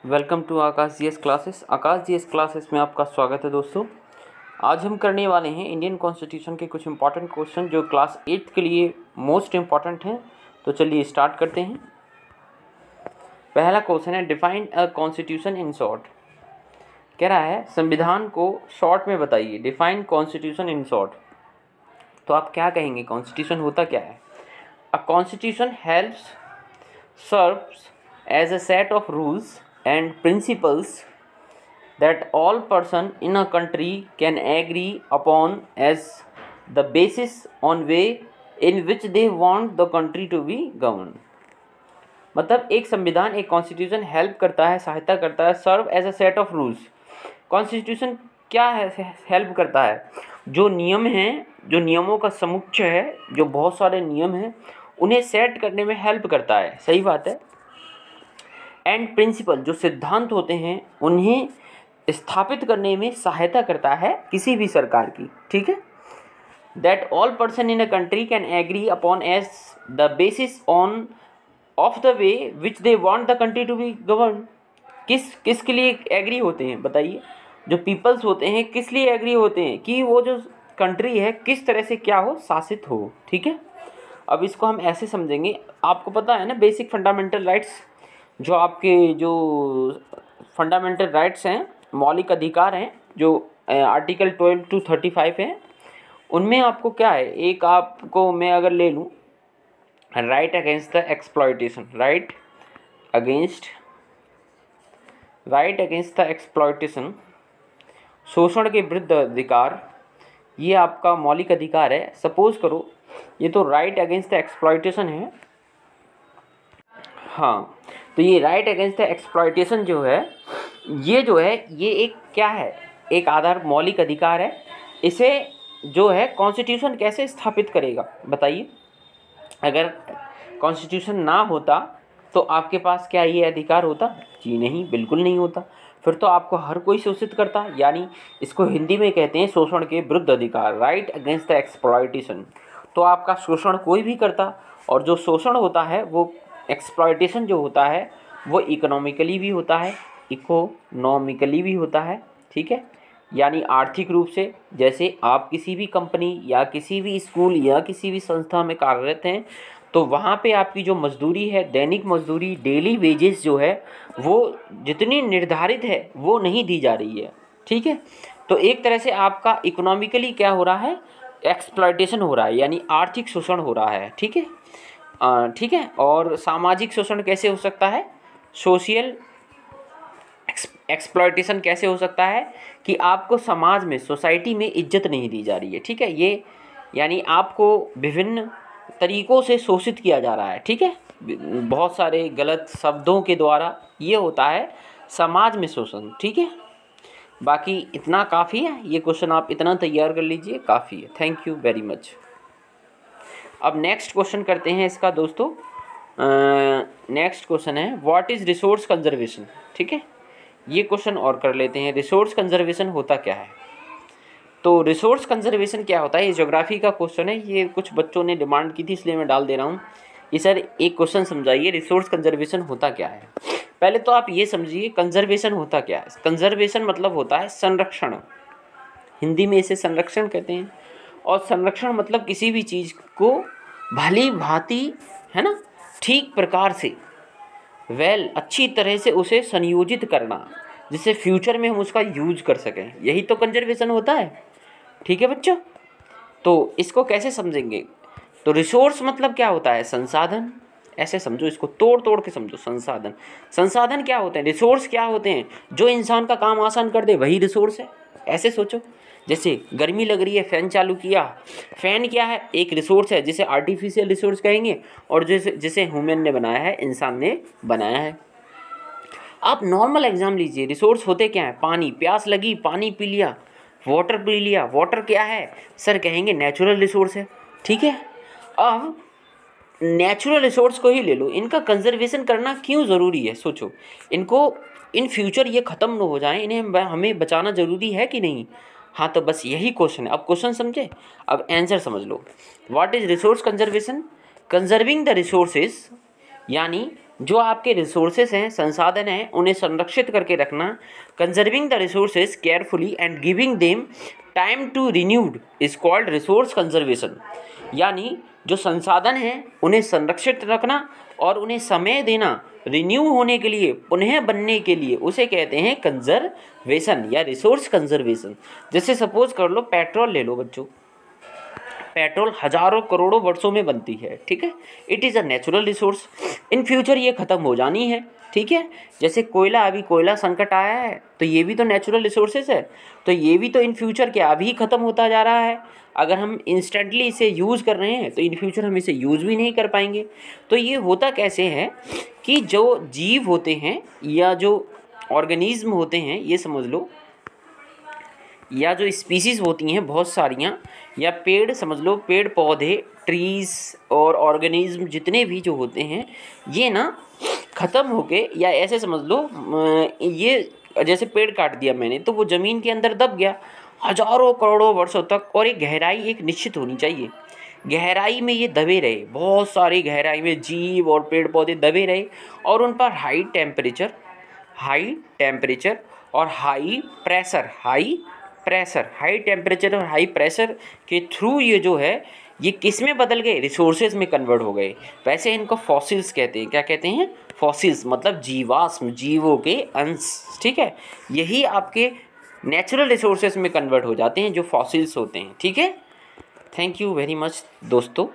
Welcome to Aakash GS classes. Aakash GS classes में आपका स्वागत है दोस्तों। आज हम करने वाले हैं इंडियन कॉन्स्टिट्यूशन के कुछ इंपॉर्टेंट क्वेश्चन जो क्लास 8 के लिए मोस्ट इम्पॉर्टेंट हैं। तो चलिए स्टार्ट करते हैं। पहला क्वेश्चन है define a constitution in short. कह रहा है संविधान को शॉर्ट में बताइए। Define constitution in short. तो आप क्या कहेंगे, कॉन्स्टिट्यूशन होता क्या है? A constitution helps serves as a set of rules and principles that all person in a country can agree upon as the basis on way in which they want the country to be governed। मतलब एक संविधान, एक constitution help करता है, सहायता करता है, serve as a set of rules. Constitution क्या है, हेल्प करता है? जो नियम हैं, जो नियमों का समुच्चय है, जो बहुत सारे नियम हैं, उन्हें सेट करने में हेल्प करता है। सही बात है। एंड प्रिंसिपल, जो सिद्धांत होते हैं, उन्हें स्थापित करने में सहायता करता है किसी भी सरकार की। ठीक है। That all person in a country can agree upon as the basis on of the way which they want the country to be govern. किसके लिए एग्री होते हैं बताइए? जो पीपल्स होते हैं किस लिए एग्री होते हैं कि वो जो कंट्री है किस तरह से क्या हो, शासित हो। ठीक है। अब इसको हम ऐसे समझेंगे। आपको पता है ना बेसिक फंडामेंटल राइट्स, जो आपके जो फंडामेंटल राइट्स हैं, मौलिक अधिकार हैं, जो आर्टिकल 12 to 35 हैं, उनमें आपको क्या है, एक आपको मैं अगर ले लूँ, right against the exploitation, right against the exploitation, शोषण के विरुद्ध अधिकार, ये आपका मौलिक अधिकार है। सपोज करो ये तो राइट अगेंस्ट द एक्सप्लॉयटेशन है। हाँ, तो ये राइट अगेंस्ट द एक्सप्लॉयटेशन जो है, ये एक क्या है, एक आधार मौलिक अधिकार है। इसे जो है कॉन्स्टिट्यूशन कैसे स्थापित करेगा बताइए? अगर कॉन्स्टिट्यूशन ना होता तो आपके पास क्या ये अधिकार होता? जी नहीं, बिल्कुल नहीं होता। फिर तो आपको हर कोई शोषित करता, यानी इसको हिंदी में कहते हैं शोषण के विरुद्ध अधिकार, राइट अगेंस्ट द एक्सप्लॉयटेशन। तो आपका शोषण कोई भी करता, और जो शोषण होता है वो एक्सप्लॉयटेशन जो होता है वो इकोनॉमिकली भी होता है, इकोनॉमिकली भी होता है। ठीक है। यानी आर्थिक रूप से, जैसे आप किसी भी कंपनी या किसी भी स्कूल या किसी भी संस्था में कार्यरत हैं, तो वहाँ पे आपकी जो मजदूरी है, दैनिक मजदूरी, डेली वेजेस जो है, वो जितनी निर्धारित है वो नहीं दी जा रही है। ठीक है। तो एक तरह से आपका इकोनॉमिकली क्या हो रहा है, एक्सप्लॉयटेशन हो रहा है, यानी आर्थिक शोषण हो रहा है। ठीक है। ठीक है। और सामाजिक शोषण कैसे हो सकता है? सोशल एक्सप्लॉयटेशन कैसे हो सकता है कि आपको समाज में, सोसाइटी में इज्जत नहीं दी जा रही है। ठीक है। ये यानी आपको विभिन्न तरीक़ों से शोषित किया जा रहा है। ठीक है। बहुत सारे गलत शब्दों के द्वारा ये होता है समाज में शोषण। ठीक है। बाकी इतना काफ़ी है, ये क्वेश्चन आप इतना तैयार कर लीजिए, काफ़ी है। Thank you very much. अब नेक्स्ट क्वेश्चन करते हैं इसका दोस्तों। नेक्स्ट क्वेश्चन है व्हाट इज़ रिसोर्स कंजर्वेशन। ठीक है। ये क्वेश्चन और कर लेते हैं, रिसोर्स कंजर्वेशन होता क्या है? तो रिसोर्स कंजर्वेशन क्या होता है, ये ज्योग्राफी का क्वेश्चन है। ये कुछ बच्चों ने डिमांड की थी इसलिए मैं डाल दे रहा हूँ। ये सर एक क्वेश्चन समझाइए, रिसोर्स कंजर्वेशन होता क्या है? पहले तो आप ये समझिए कंजर्वेशन होता क्या है। कंजर्वेशन मतलब होता है संरक्षण, हिंदी में इसे संरक्षण कहते हैं। और संरक्षण मतलब किसी भी चीज़ को भली भांति, है ना, ठीक प्रकार से, अच्छी तरह से उसे संयोजित करना, जिससे फ्यूचर में हम उसका यूज कर सकें। यही तो कंजर्वेशन होता है। ठीक है बच्चों। तो इसको कैसे समझेंगे? तो रिसोर्स मतलब क्या होता है? संसाधन। ऐसे समझो, इसको तोड़ तोड़ के समझो। संसाधन क्या होते हैं? रिसोर्स क्या होते हैं? जो इंसान का काम आसान कर दे वही रिसोर्स है। ऐसे सोचो, जैसे गर्मी लग रही है, फ़ैन चालू किया। फ़ैन क्या है? एक रिसोर्स है, जिसे आर्टिफिशियल रिसोर्स कहेंगे, और जिसे ह्यूमन ने बनाया है, इंसान ने बनाया है। आप नॉर्मल एग्जाम लीजिए, रिसोर्स होते क्या हैं? पानी, प्यास लगी पानी पी लिया, वाटर पी लिया। वाटर क्या है सर? कहेंगे नेचुरल रिसोर्स है। ठीक है। अब नेचुरल रिसोर्स को ही ले लो, इनका कंजर्वेशन करना क्यों ज़रूरी है? सोचो, इनको इन फ्यूचर ये ख़त्म न हो जाए, इन्हें हमें बचाना ज़रूरी है कि नहीं? हाँ, तो बस यही क्वेश्चन है। अब क्वेश्चन समझे, अब आंसर समझ लो। What is resource conservation? Conserving the resources, यानी जो आपके रिसोर्सेज हैं, संसाधन हैं, उन्हें संरक्षित करके रखना। Conserving the resources carefully and giving them time to renewed is called resource conservation. यानी जो संसाधन हैं उन्हें संरक्षित रखना और उन्हें समय देना रिन्यू होने के लिए, पुनः बनने के लिए, उसे कहते हैं कंजर्वेशन या रिसोर्स कंजर्वेशन। जैसे सपोज कर लो पेट्रोल ले लो बच्चों, पेट्रोल हजारों करोड़ों वर्षों में बनती है, ठीक है। It is a natural resource, in future ये ख़त्म हो जानी है, ठीक है। जैसे कोयला, अभी कोयला संकट आया है तो ये भी तो नेचुरल रिसोर्सेज है, तो ये भी तो इन फ्यूचर क्या अभी ख़त्म होता जा रहा है। अगर हम इंस्टेंटली इसे यूज़ कर रहे हैं तो इन फ्यूचर हम इसे यूज़ भी नहीं कर पाएंगे। तो ये होता कैसे है कि जो जीव होते हैं या जो ऑर्गेनिज्म होते हैं, ये समझ लो, या जो स्पीसीज़ होती हैं बहुत सारियाँ, या पेड़ समझ लो, पेड़ पौधे, ट्रीज़ और ऑर्गेनिज्म जितने भी जो होते हैं, ये ना ख़त्म होके, या ऐसे समझ लो ये जैसे पेड़ काट दिया मैंने तो वो ज़मीन के अंदर दब गया हजारों करोड़ों वर्षों तक, और एक गहराई एक निश्चित होनी चाहिए, गहराई में ये दबे रहे, बहुत सारी गहराई में जीव और पेड़ पौधे दबे रहे, और उन पर हाई टेम्परेचर और हाई टेम्परेचर और हाई प्रेशर के थ्रू ये जो है ये किस में बदल गए, रिसोर्सेज में कन्वर्ट हो गए। वैसे इनको फॉसिल्स कहते हैं। क्या कहते हैं? फॉसिल्स, मतलब जीवाश्म, जीवों के अंश, ठीक है। यही आपके नेचुरल रिसोर्सेज में कन्वर्ट हो जाते हैं जो फॉसिल्स होते हैं, ठीक है। थैंक यू वेरी मच दोस्तों।